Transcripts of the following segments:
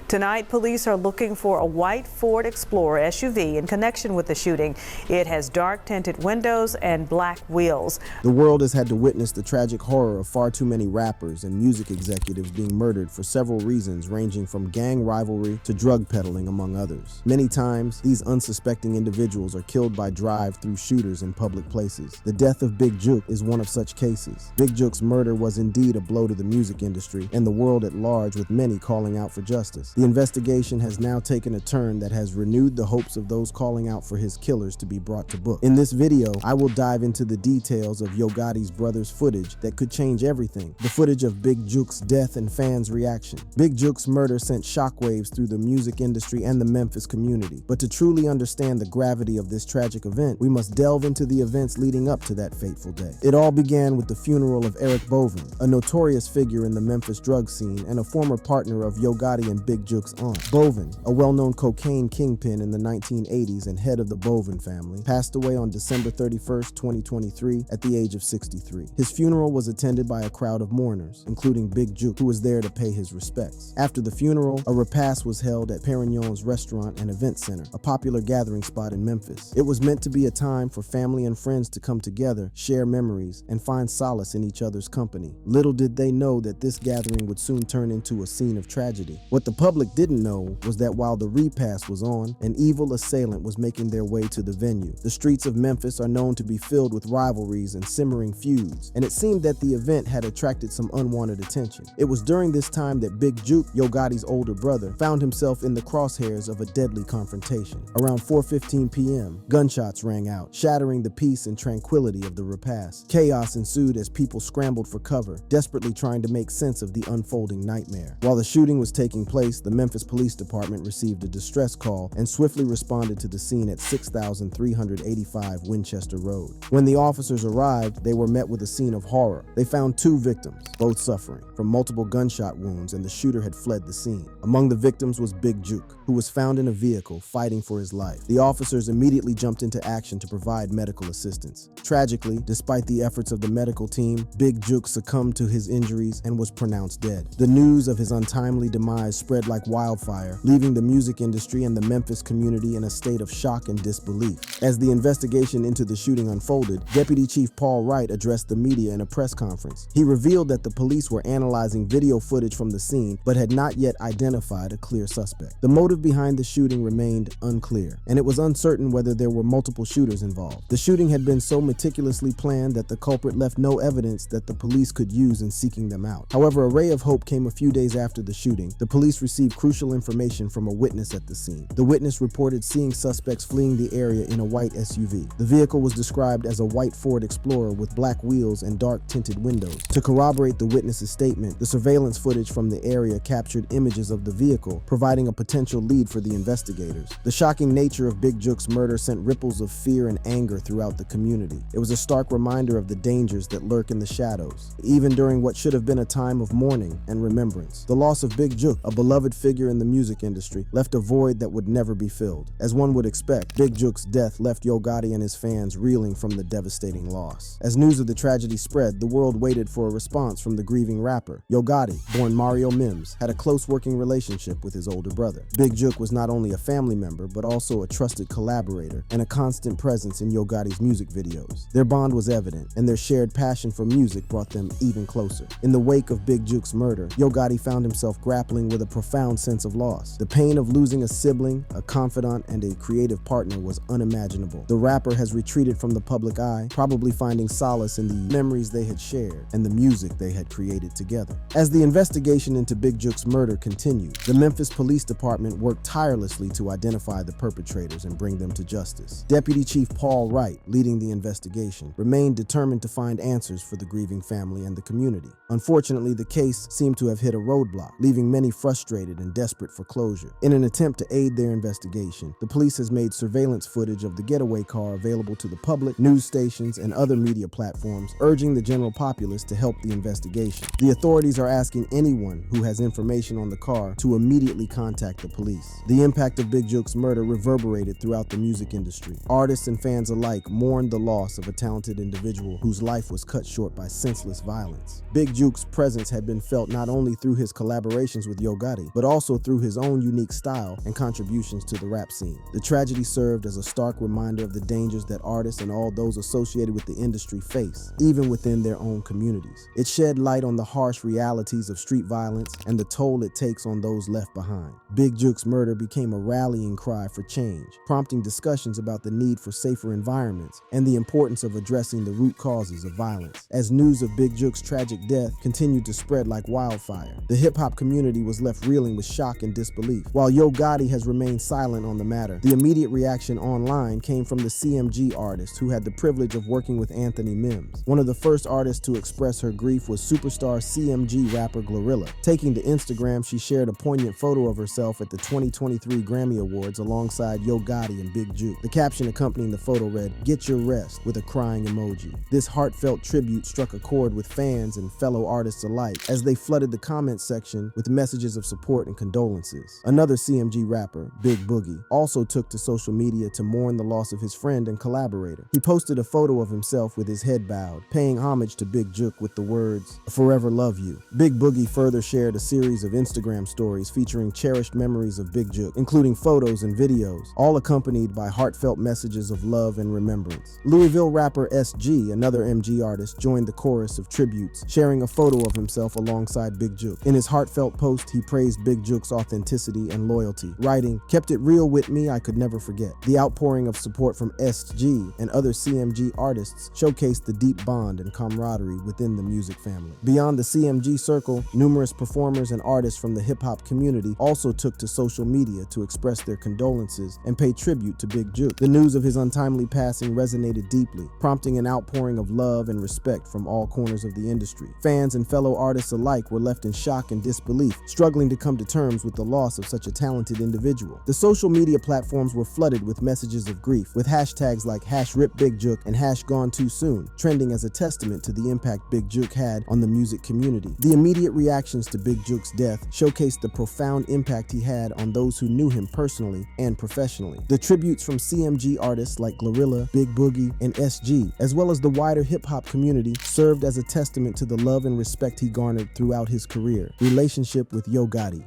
Tonight, police are looking for a white Ford Explorer SUV in connection with the shooting. It has dark tinted windows and black wheels. The world has had to witness the tragic horror of far too many rappers and music executives being murdered for several reasons, ranging from gang rivalry to drug peddling, among others. Many times, these unsuspecting individuals are killed by drive-through shooters in public places. The death of Big Juke is one of such cases. Big Juke's murder was indeed a blow to the music industry and the world at large, with many calling out for justice. The investigation has now taken a turn that has renewed the hopes of those calling out for his killers to be brought to book. In this video, I will dive into the details of Yo Gotti's brother's footage that could change everything. The footage of Big Juke's death and fans' reaction. Big Juke's murder sent shockwaves through the music industry and the Memphis community. But to truly understand the gravity of this tragic event, we must delve into the events leading up to that fateful day. It all began with the funeral of Eric Bovin, a notorious figure in the Memphis drug scene and a former partner of Yo Gotti and Big Juke's aunt. Bovin, a well-known cocaine kingpin in the 1980s and head of the Bovin family, passed away on December 31st, 2023 at the age of 63. His funeral was attended by a crowd of mourners, including Big Juke, who was there to pay his respects. After the funeral, a repast was held at Perignon's Restaurant and Event Center, a popular gathering spot in Memphis. It was meant to be a time for family and friends to come together, share memories, and find solace in each other's company. Little did they know that this gathering would soon turn into a scene of tragedy. What the public didn't know was that while the repast was on, an evil assailant was making their way to the venue. The streets of Memphis are known to be filled with rivalries and simmering feuds, and it seemed that the event had attracted some unwanted attention. It was during this time that Big Juke, Yo Gotti's older brother, found himself in the crosshairs of a deadly confrontation. Around 4:15 p.m., gunshots rang out, shattering the peace and tranquility of the repast. Chaos ensued as people scrambled for cover, desperately trying to make sense of the unfolding nightmare. While the shooting was taking place, the Memphis Police Department received a distress call and swiftly responded to the scene at 6385 Winchester Road. When the officers arrived, they were met with a scene of horror. They found two victims, both suffering from multiple gunshot wounds, and the shooter had fled the scene. Among the victims was Big Juke, who was found in a vehicle fighting for his life. The officers immediately jumped into action to provide medical assistance. Tragically, despite the efforts of the medical team, Big Juke succumbed to his injuries and was pronounced dead. The news of his untimely demise spread like wildfire, leaving the music industry and the Memphis community in a state of shock and disbelief. As the investigation into the shooting unfolded, Deputy Chief Paul Wright addressed the media in a press conference. He revealed that the police were analyzing video footage from the scene, but had not yet identified a clear suspect. The motive behind the shooting remained unclear, and it was uncertain whether there were multiple shooters involved. The shooting had been so meticulously planned that the culprit left no evidence that the police could use in seeking them out. However, a ray of hope came a few days after the shooting. The police received crucial information from a witness at the scene. The witness reported seeing suspects fleeing the area in a white SUV. The vehicle was described as a white Ford Explorer with black wheels and dark tinted windows. To corroborate the witness's statement, the surveillance footage from the area captured images of the vehicle, providing a potential lead for the investigators. The shocking nature of Big Juke's murder sent ripples of fear and anger throughout the community. It was a stark reminder of the dangers that lurk in the shadows, even during what should have been a time of mourning and remembrance. The loss of Big Juke, a beloved figure in the music industry, left a void that would never be filled. As one would expect, Big Juke's death left Yo Gotti and his fans reeling from the devastating loss. As news of the tragedy spread, the world waited for a response from the grieving rapper. Yo Gotti, born Mario Mims, had a close working relationship with his older brother. Big Juke was not only a family member, but also a trusted collaborator and a constant presence in Yo Gotti's music videos. Their bond was evident, and their shared passion for music brought them even closer. In the wake of Big Juke's murder, Yo Gotti found himself grappling with a profound sense of loss. The pain of losing a sibling, a confidant, and a creative partner was unimaginable. The rapper has retreated from the public eye, probably finding solace in the memories they had shared and the music they had created together. As the investigation into Big Juke's murder continued, the Memphis Police Department worked tirelessly to identify the perpetrators and bring them to justice. Deputy Chief Paul Wright, leading the investigation, remained determined to find answers for the grieving family and the community. Unfortunately, the case seemed to have hit a roadblock, leaving many frustrated and desperate for closure. In an attempt to aid their investigation, the police has made surveillance footage of the getaway car available to the public, news stations, and other media platforms, urging the general populace to help the investigation. The authorities are asking anyone who has information on the car to immediately contact the police. The impact of Big Juke's murder reverberated throughout the music industry. Artists and fans alike mourned the loss of a talented individual whose life was cut short by senseless violence. Big Juke's presence had been felt not only through his collaborations with Yo Gotti, but also through his own unique style and contributions to the rap scene. The tragedy served as a stark reminder of the dangers that artists and all those associated with the industry face, even within their own communities. It shed light on the harsh realities of street violence and the toll it takes on those left behind. Big Juke's murder became a rallying cry for change, prompting discussions about the need for safer environments and the importance of addressing the root causes of violence. As news of Big Juke's tragic death continued to spread like wildfire, the hip-hop community was left reeling with shock and disbelief. While Yo Gotti has remained silent on the matter, the immediate reaction online came from the CMG artist who had the privilege of working with Anthony Mims. One of the first artists to express her grief was superstar CMG rapper Glorilla. Taking to Instagram, she shared a poignant photo of herself at the 2023 Grammy Awards alongside Yo Gotti and Big Juke. The caption accompanying the photo read, "Get your rest," with a crying emoji. This heartfelt tribute struck a chord with fans and fellow artists alike as they flooded the comments section with messages of support and condolences. Another CMG rapper, Big Boogie, also took to social media to mourn the loss of his friend and collaborator. He posted a photo of himself with his head bowed, paying homage to Big Juke with the words, "Forever love you." Big Boogie further shared a series of Instagram stories featuring cherished memories of Big Juke, including photos and videos, all accompanied by heartfelt messages of love and remembrance. Louisville rapper SG, another MG artist, joined the chorus of tributes, sharing a photo of himself alongside Big Juke. In his heartfelt post, he praised Big Juke's authenticity and loyalty, writing, "Kept it real with me, I could never forget." The outpouring of support from SG and other CMG artists showcased the deep bond and camaraderie within the music family. Beyond the CMG circle, numerous performers and artists from the hip-hop community also took to social media to express their condolences and pay tribute to Big Juke. The news of his untimely passing resonated deeply, prompting an outpouring of love and respect from all corners of the industry. Fans and fellow artists alike were left in shock and disbelief, struggling to come to terms with the loss of such a talented individual. The social media platforms were flooded with messages of grief, with hashtags like #RipBigJuke and #GoneTooSoon trending as a testament to the impact Big Juke had on the music community. The immediate reactions to Big Juke's death showcased the profound impact he had on those who knew him personally and professionally. The tributes from CMG artists like Glorilla, Big Boogie, and SG, as well as the wider hip-hop community, served as a testament to the love and respect he garnered throughout his career. Relationship with Yo Gotti.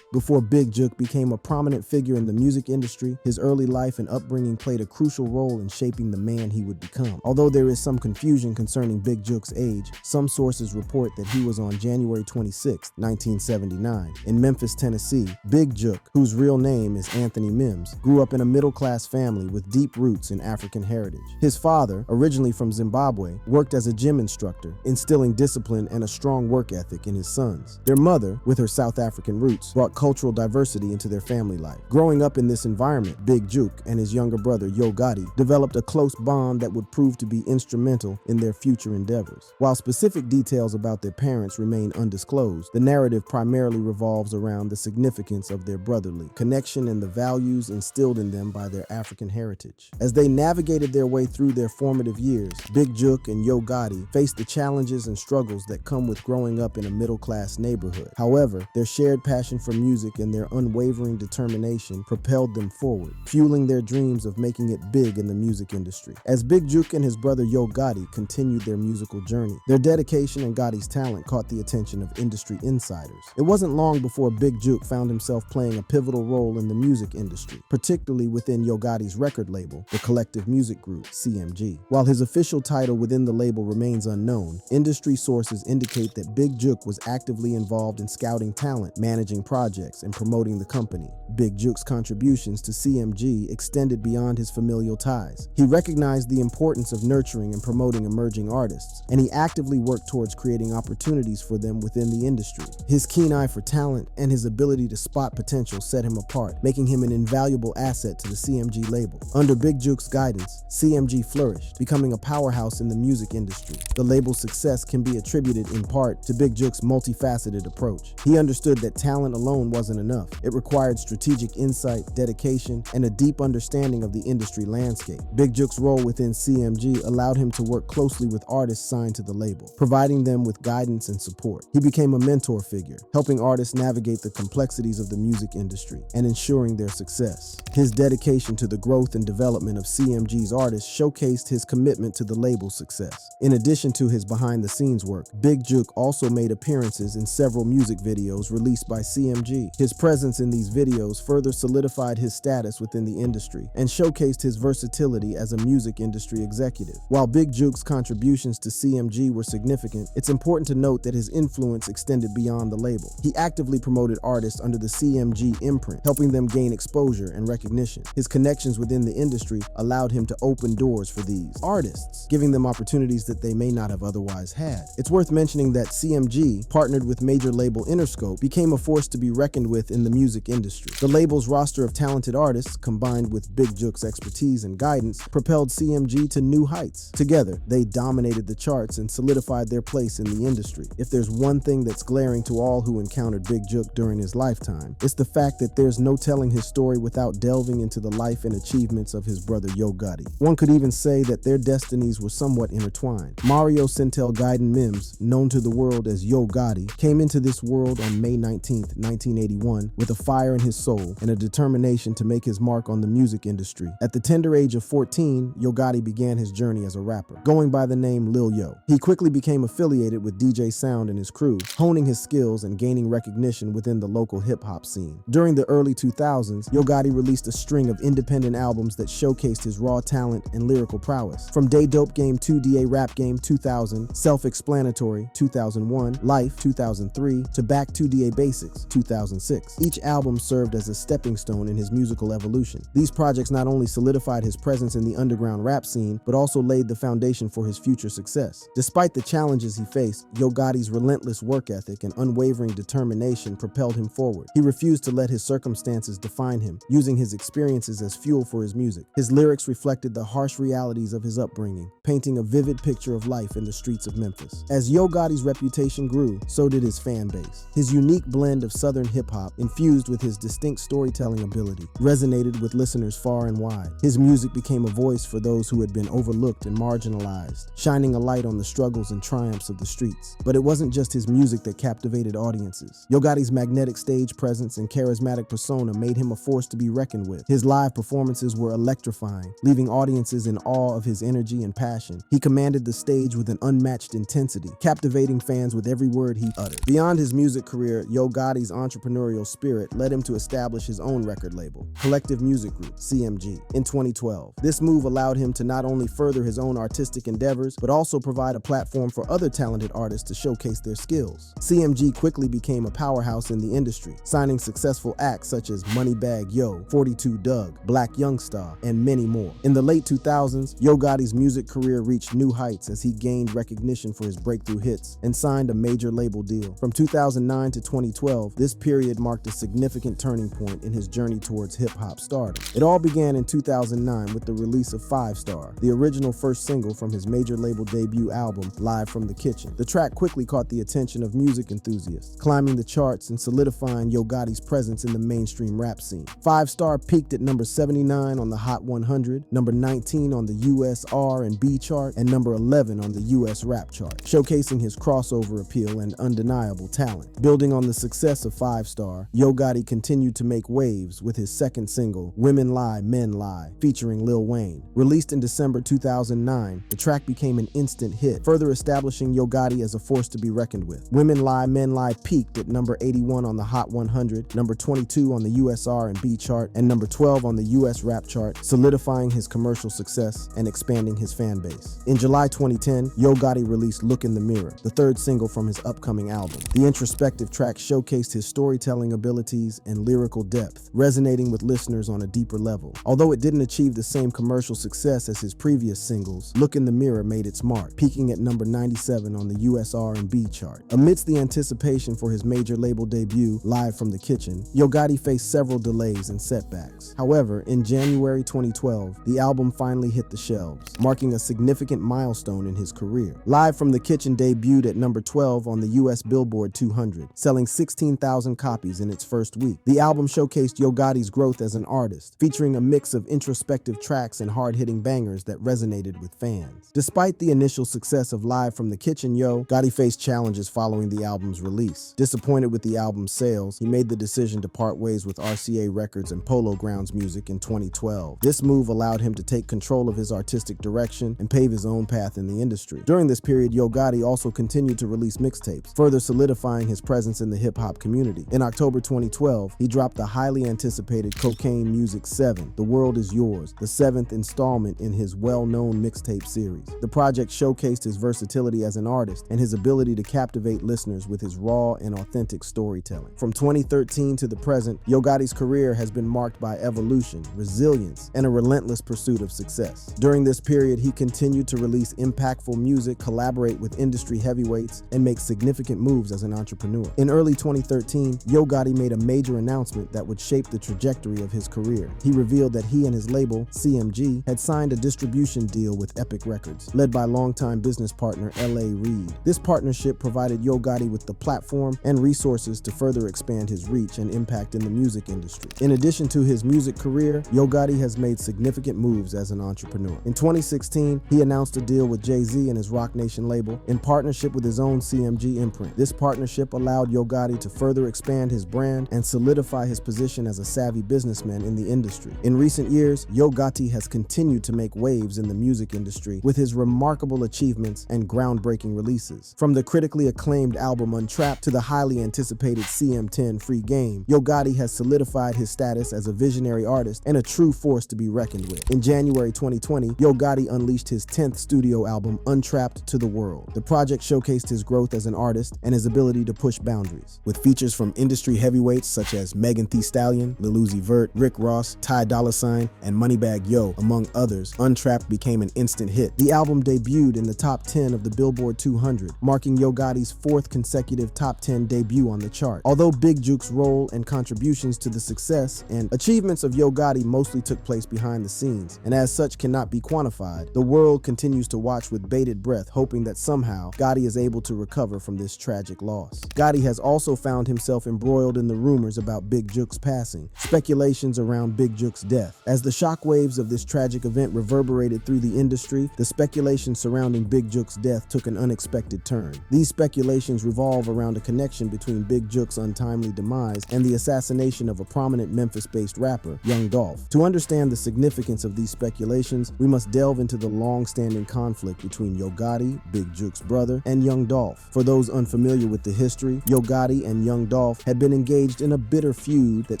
Before Big Juke became a prominent figure in the music industry, his early life and upbringing played a crucial role in shaping the man he would become. Although there is some confusion concerning Big Juke's age, some sources report that he was on January 26, 1979, in Memphis, Tennessee. Big Juke, whose real name is Anthony Mims, grew up in a middle-class family with deep roots in African heritage. His father, originally from Zimbabwe, worked as a gym instructor, instilling discipline and a strong work ethic in his sons. Their mother, with her South African roots, brought cultural diversity into their family life. Growing up in this environment, Big Juke and his younger brother Yo Gotti developed a close bond that would prove to be instrumental in their future endeavors. While specific details about their parents remain undisclosed, the narrative primarily revolves around the significance of their brotherly connection and the values instilled in them by their African heritage. As they navigated their way through their formative years, Big Juke and Yo Gotti faced the challenges and struggles that come with growing up in a middle-class neighborhood. However, their shared passion for music and their unwavering determination propelled them forward, fueling their dreams of making it big in the music industry. As Big Juke and his brother Yo Gotti continued their musical journey, their dedication and Gotti's talent caught the attention of industry insiders. It wasn't long before Big Juke found himself playing a pivotal role in the music industry, particularly within Yo Gotti's record label, the Collective Music Group, CMG. While his official title within the label remains unknown, industry sources indicate that Big Juke was actively involved in scouting talent, managing projects, and promoting the company. Big Juke's contributions to CMG extended beyond his familial ties. He recognized the importance of nurturing and promoting emerging artists, and he actively worked towards creating opportunities for them within the industry. His keen eye for talent and his ability to spot potential set him apart, making him an invaluable asset to the CMG label. Under Big Juke's guidance, CMG flourished, becoming a powerhouse in the music industry. The label's success can be attributed in part to Big Juke's multifaceted approach. He understood that talent alone wasn't enough. It required strategic strategic insight, dedication, and a deep understanding of the industry landscape. Big Jukes' role within CMG allowed him to work closely with artists signed to the label, providing them with guidance and support. He became a mentor figure, helping artists navigate the complexities of the music industry and ensuring their success. His dedication to the growth and development of CMG's artists showcased his commitment to the label's success. In addition to his behind-the-scenes work, Big Juke also made appearances in several music videos released by CMG. His presence in these videos further solidified his status within the industry and showcased his versatility as a music industry executive. While Big Juke's contributions to CMG were significant, it's important to note that his influence extended beyond the label. He actively promoted artists under the CMG imprint, helping them gain exposure and recognition. His connections within the industry allowed him to open doors for these artists, giving them opportunities that they may not have otherwise had. It's worth mentioning that CMG, partnered with major label Interscope, became a force to be reckoned with in the music industry. The label's roster of talented artists, combined with Big Juke's expertise and guidance, propelled CMG to new heights. Together, they dominated the charts and solidified their place in the industry. If there's one thing that's glaring to all who encountered Big Juke during his lifetime, it's the fact that there's no telling his story without delving into the life and achievements of his brother Yo Gotti. One could even say that their destinies were somewhat intertwined. Mario Centel Gaiden Mims, known to the world as Yo Gotti, came into this world on May 19, 1981, with a fire in his soul and a determination to make his mark on the music industry. At the tender age of 14, Yo Gotti began his journey as a rapper, going by the name Lil Yo. He quickly became affiliated with DJ Sound and his crew, honing his skills and gaining recognition within the local hip-hop scene. During the early 2000s, Yo Gotti released a string of independent albums that showcased his raw talent and lyrical prowess. From Day Dope Game 2 DA Rap Game 2000, Self-Explanatory 2001, Life 2003, to Back 2 DA Basics 2006. Each album served as a stepping stone in his musical evolution. These projects not only solidified his presence in the underground rap scene, but also laid the foundation for his future success. Despite the challenges he faced, Yo Gotti's relentless work ethic and unwavering determination propelled him forward. He refused to let his circumstances define him, using his experiences as fuel for his music. His lyrics reflected the harsh realities of his upbringing, painting a vivid picture of life in the streets of Memphis. As Yo Gotti's reputation grew, so did his fan base. His unique blend of Southern hip-hop, infused with his distinct storytelling ability, resonated with listeners far and wide. His music became a voice for those who had been overlooked and marginalized, shining a light on the struggles and triumphs of the streets. But it wasn't just his music that captivated audiences. Yo Gotti's magnetic stage presence and charismatic persona made him a force to be reckoned with. His live performances were electrifying, leaving audiences in awe of his energy and passion. He commanded the stage with an unmatched intensity, captivating fans with every word he uttered. Beyond his music career, Yo Gotti's entrepreneurial spirit led him to establish his own record label, Collective Music Group, CMG, in 2012. This move allowed him to not only further his own artistic endeavors, but also provide a platform for other talented artists to showcase their skills. CMG quickly became a powerhouse in the industry, signing successful acts such as Moneybagg Yo, 42 Doug, Black Youngstar, and many more. In the late 2000s, Yo Gotti's music career reached new heights as he gained recognition for his breakthrough hits and signed a major label deal. From 2009 to 2012, this period marked a significant turning point in his journey towards hip-hop stardom. It all began in 2009 with the release of 5 Star, the original first single from his major label debut album, Live from the Kitchen. The track quickly caught the attention of music enthusiasts, climbing the charts and solidifying Yo Gotti's presence in the mainstream rap scene. 5 Star peaked at number 79 on the Hot 100, number 19 on the US R&B chart, and number 11 on the US Rap chart, showcasing his crossover appeal and undeniable talent. Building on the success of 5 Star, Yo Gotti continued to make waves with his second single, Women Lie, Men Lie, featuring Lil Wayne. Released in December 2009, the track became an instant hit, further establishing Yo Gotti as a force to be reckoned with. Women Lie, Men Lie peaked at number 81 on the Hot 100, number 22 on the US R&B chart, and number 12 on the US Rap chart, solidifying his commercial success and expanding his fan base. In July 2010, Yo Gotti released Look in the Mirror, the third single from his upcoming album. The introspective track showcased his storytelling abilities and lyrical depth, resonating with listeners on a deeper level. Although it didn't achieve the same commercial success as his previous singles, Look in the Mirror made its mark, peaking at number 97 on the US R&B chart. Amidst the anticipation for his major label debut, Live from the Kitchen, Yo Gotti faced several delays and setbacks. However, in January 2012, the album finally hit the shelves, marking a significant milestone in his career. Live from the Kitchen debuted at number 12 on the US Billboard 200, selling 16,000 copies in its first week. The album album showcased Yo Gotti's growth as an artist, featuring a mix of introspective tracks and hard-hitting bangers that resonated with fans. Despite the initial success of Live from the Kitchen Yo, Gotti faced challenges following the album's release. Disappointed with the album's sales, he made the decision to part ways with RCA Records and Polo Grounds Music in 2012. This move allowed him to take control of his artistic direction and pave his own path in the industry. During this period, Yo Gotti also continued to release mixtapes, further solidifying his presence in the hip-hop community. In October 2012, he dropped the highly anticipated Cocaine Music 7, The World Is Yours, the 7th installment in his well-known mixtape series. The project showcased his versatility as an artist and his ability to captivate listeners with his raw and authentic storytelling. From 2013 to the present, Yo Gotti's career has been marked by evolution, resilience, and a relentless pursuit of success. During this period, he continued to release impactful music, collaborate with industry heavyweights, and make significant moves as an entrepreneur. In early 2013, Yo Gotti made a major announcement that would shape the trajectory of his career. He revealed that he and his label, CMG, had signed a distribution deal with Epic Records, led by longtime business partner L.A. Reid. This partnership provided Yo Gotti with the platform and resources to further expand his reach and impact in the music industry. In addition to his music career, Yo Gotti has made significant moves as an entrepreneur. In 2016, he announced a deal with Jay-Z and his Roc Nation label in partnership with his own CMG imprint. This partnership allowed Yo Gotti to further expand his brand and solidify his position as a savvy businessman in the industry. In recent years, Yo Gotti has continued to make waves in the music industry with his remarkable achievements and groundbreaking releases. From the critically acclaimed album Untrapped to the highly anticipated CM10 Free Game, Yo Gotti has solidified his status as a visionary artist and a true force to be reckoned with. In January 2020, Yo Gotti unleashed his 10th studio album, Untrapped, to the world. The project showcased his growth as an artist and his ability to push boundaries. With features from industry heavyweights such as Megan Thee Stallion, Lil Uzi Vert, Rick Ross, Ty Dolla $ign, and Moneybagg Yo, among others, Untrapped became an instant hit. The album debuted in the top 10 of the Billboard 200, marking Yo Gotti's 4th consecutive top 10 debut on the chart. Although Big Juke's role and contributions to the success and achievements of Yo Gotti mostly took place behind the scenes, and as such cannot be quantified, the world continues to watch with bated breath, hoping that somehow Gotti is able to recover from this tragic loss. Gotti has also found himself embroiled in the rumors about Big Juke's passing, speculations around Big Jukes' death. As the shockwaves of this tragic event reverberated through the industry, the speculation surrounding Big Jukes' death took an unexpected turn. These speculations revolve around a connection between Big Jukes' untimely demise and the assassination of a prominent Memphis-based rapper, Young Dolph. To understand the significance of these speculations, we must delve into the long-standing conflict between Yo Gotti, Big Jukes' brother, and Young Dolph. For those unfamiliar with the history, Yo Gotti and Young Dolph had been engaged in a bitter feud that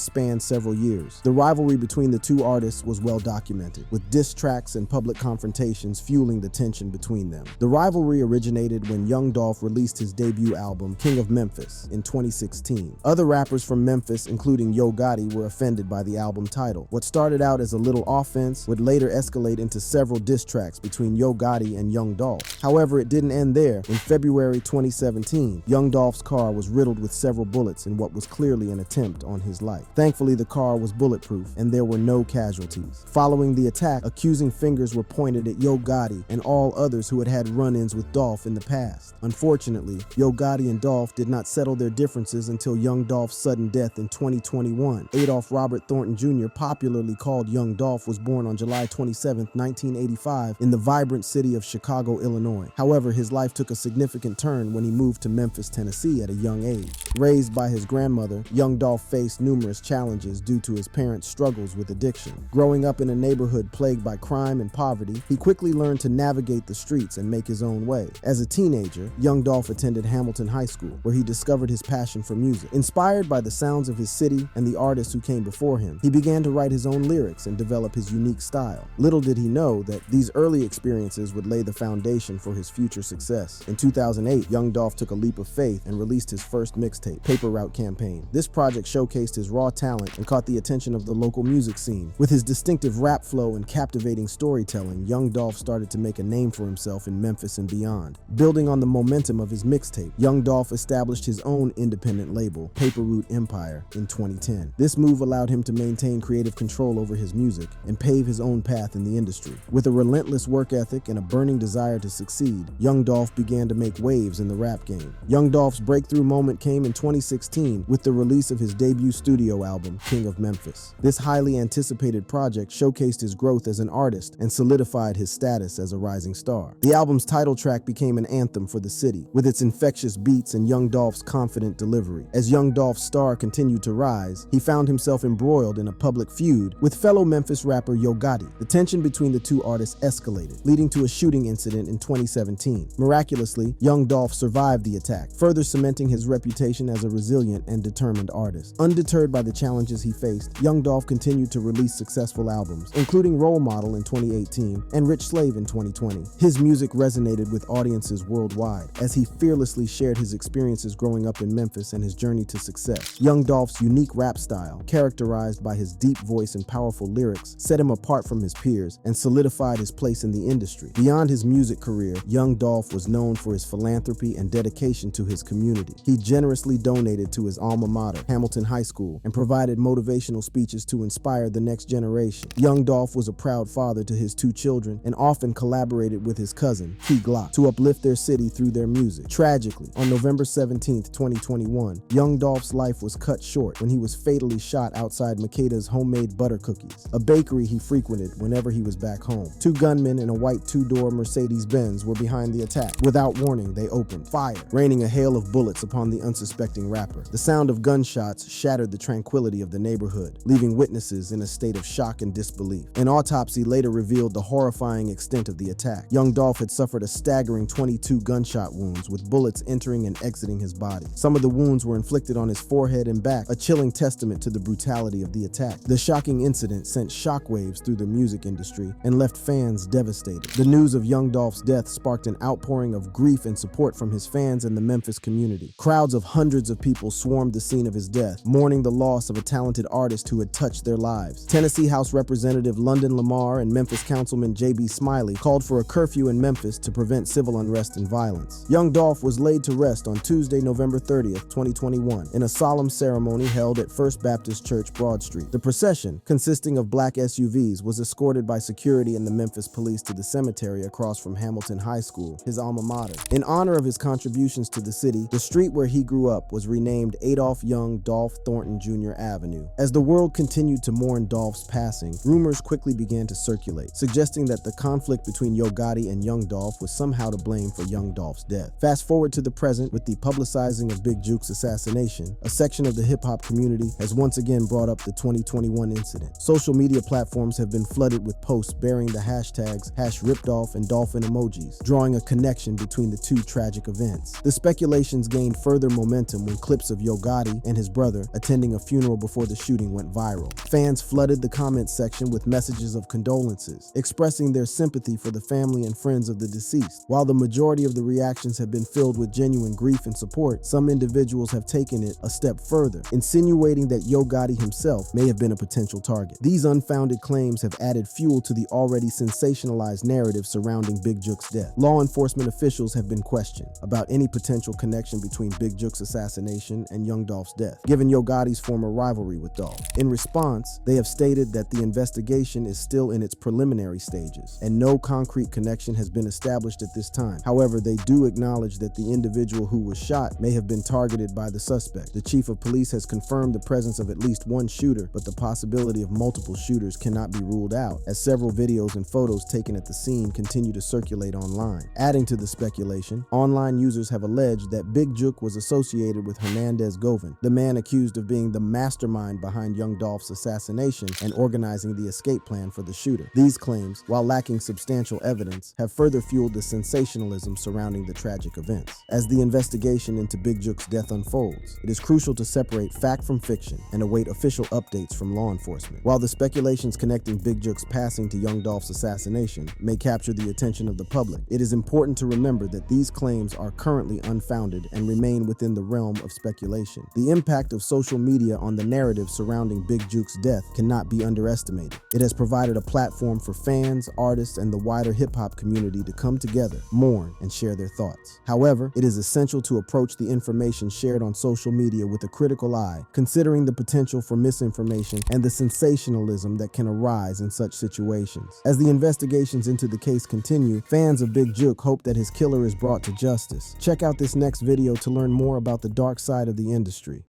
spanned several years. The rivalry between the two artists was well documented, with diss tracks and public confrontations fueling the tension between them. The rivalry originated when Young Dolph released his debut album, King of Memphis, in 2016. Other rappers from Memphis, including Yo Gotti, were offended by the album title. What started out as a little offense would later escalate into several diss tracks between Yo Gotti and Young Dolph. However, it didn't end there. In February 2017, Young Dolph's car was riddled with several bullets in what was clearly an attempt on his life. Thankfully, the car was bulletproof and there were no casualties. Following the attack, accusing fingers were pointed at Yo Gotti and all others who had had run-ins with Dolph in the past. Unfortunately, Yo Gotti and Dolph did not settle their differences until Young Dolph's sudden death in 2021. Adolph Robert Thornton Jr., popularly called Young Dolph, was born on July 27, 1985, in the vibrant city of Chicago, Illinois. However, his life took a significant turn when he moved to Memphis, Tennessee at a young age. Raised by his grandmother, Young Dolph faced numerous challenges due to his parents' struggles with addiction. Growing up in a neighborhood plagued by crime and poverty, he quickly learned to navigate the streets and make his own way. As a teenager, Young Dolph attended Hamilton High School, where he discovered his passion for music. Inspired by the sounds of his city and the artists who came before him, he began to write his own lyrics and develop his unique style. Little did he know that these early experiences would lay the foundation for his future success. In 2008, Young Dolph took a leap of faith and released his first mixtape, Paper Route Campaign. This project showcased his raw talent and caught the attention of the local music scene. With his distinctive rap flow and captivating storytelling, Young Dolph started to make a name for himself in Memphis and beyond. Building on the momentum of his mixtape, Young Dolph established his own independent label, Paper Route Empire, in 2010. This move allowed him to maintain creative control over his music and pave his own path in the industry. With a relentless work ethic and a burning desire to succeed, Young Dolph began to make waves in the rap game. Young Dolph's breakthrough moment came in 2016 with the release of his debut debut studio album, King of Memphis. This highly anticipated project showcased his growth as an artist and solidified his status as a rising star. The album's title track became an anthem for the city, with its infectious beats and Young Dolph's confident delivery. As Young Dolph's star continued to rise, he found himself embroiled in a public feud with fellow Memphis rapper Yo Gotti. The tension between the two artists escalated, leading to a shooting incident in 2017. Miraculously, Young Dolph survived the attack, further cementing his reputation as a resilient and determined artist. Undeterred by the challenges he faced, Young Dolph continued to release successful albums, including Role Model in 2018 and Rich Slave in 2020. His music resonated with audiences worldwide as he fearlessly shared his experiences growing up in Memphis and his journey to success. Young Dolph's unique rap style, characterized by his deep voice and powerful lyrics, set him apart from his peers and solidified his place in the industry. Beyond his music career, Young Dolph was known for his philanthropy and dedication to his community. He generously donated to his alma mater, Hamilton High School, and provided motivational speeches to inspire the next generation. Young Dolph was a proud father to his 2 children and often collaborated with his cousin, Key Glock, to uplift their city through their music. Tragically, on November 17, 2021, Young Dolph's life was cut short when he was fatally shot outside Makeda's Homemade Butter Cookies, a bakery he frequented whenever he was back home. 2 gunmen in a white 2-door Mercedes-Benz were behind the attack. Without warning, they opened fire, raining a hail of bullets upon the unsuspecting rapper. The sound of gunshots shattered the tranquility of the neighborhood, leaving witnesses in a state of shock and disbelief. An autopsy later revealed the horrifying extent of the attack. Young Dolph had suffered a staggering 22 gunshot wounds, with bullets entering and exiting his body. Some of the wounds were inflicted on his forehead and back, a chilling testament to the brutality of the attack. The shocking incident sent shockwaves through the music industry and left fans devastated. The news of Young Dolph's death sparked an outpouring of grief and support from his fans and the Memphis community. Crowds of hundreds of people swarmed the scene of his death, mourning the loss of a talented artist who had touched their lives. Tennessee House Representative London Lamar and Memphis Councilman J.B. Smiley called for a curfew in Memphis to prevent civil unrest and violence. Young Dolph was laid to rest on Tuesday, November 30th, 2021, in a solemn ceremony held at First Baptist Church, Broad Street. The procession, consisting of black SUVs, was escorted by security and the Memphis police to the cemetery across from Hamilton High School, his alma mater. In honor of his contributions to the city, the street where he grew up was renamed Adolph Young Dolph Thornton Jr. Avenue. As the world continued to mourn Dolph's passing, rumors quickly began to circulate, suggesting that the conflict between Yo Gotti and Young Dolph was somehow to blame for Young Dolph's death. Fast forward to the present, with the publicizing of Big Jukes' assassination, a section of the hip-hop community has once again brought up the 2021 incident. Social media platforms have been flooded with posts bearing the hashtags #RipDolph and Dolphin emojis, drawing a connection between the 2 tragic events. The speculations gained further momentum when clips of Yo Gotti and his brother attending a funeral before the shooting went viral. Fans flooded the comments section with messages of condolences, expressing their sympathy for the family and friends of the deceased. While the majority of the reactions have been filled with genuine grief and support, some individuals have taken it a step further, insinuating that Yo Gotti himself may have been a potential target. These unfounded claims have added fuel to the already sensationalized narrative surrounding Big Jukes' death. Law enforcement officials have been questioned about any potential connection between Big Jukes' assassination and Young Dolph's death, given Yo Gotti's former rivalry with Dolph. In response, they have stated that the investigation is still in its preliminary stages, and no concrete connection has been established at this time. However, they do acknowledge that the individual who was shot may have been targeted by the suspect. The chief of police has confirmed the presence of at least 1 shooter, but the possibility of multiple shooters cannot be ruled out, as several videos and photos taken at the scene continue to circulate online. Adding to the speculation, online users have alleged that Big Juke was associated with Hernandez Govan, the man accused of being the mastermind behind Young Dolph's assassination and organizing the escape plan for the shooter. These claims, while lacking substantial evidence, have further fueled the sensationalism surrounding the tragic events. As the investigation into Big Juke's death unfolds, it is crucial to separate fact from fiction and await official updates from law enforcement. While the speculations connecting Big Juke's passing to Young Dolph's assassination may capture the attention of the public, it is important to remember that these claims are currently unfounded and remain within the realm of speculation. The impact of social media on the narrative surrounding Big Juke's death cannot be underestimated. It has provided a platform for fans, artists, and the wider hip-hop community to come together, mourn, and share their thoughts. However, it is essential to approach the information shared on social media with a critical eye, considering the potential for misinformation and the sensationalism that can arise in such situations. As the investigations into the case continue, fans of Big Juke hope that his killer is brought to justice. Check out this next video to learn more about the dark side of the industry.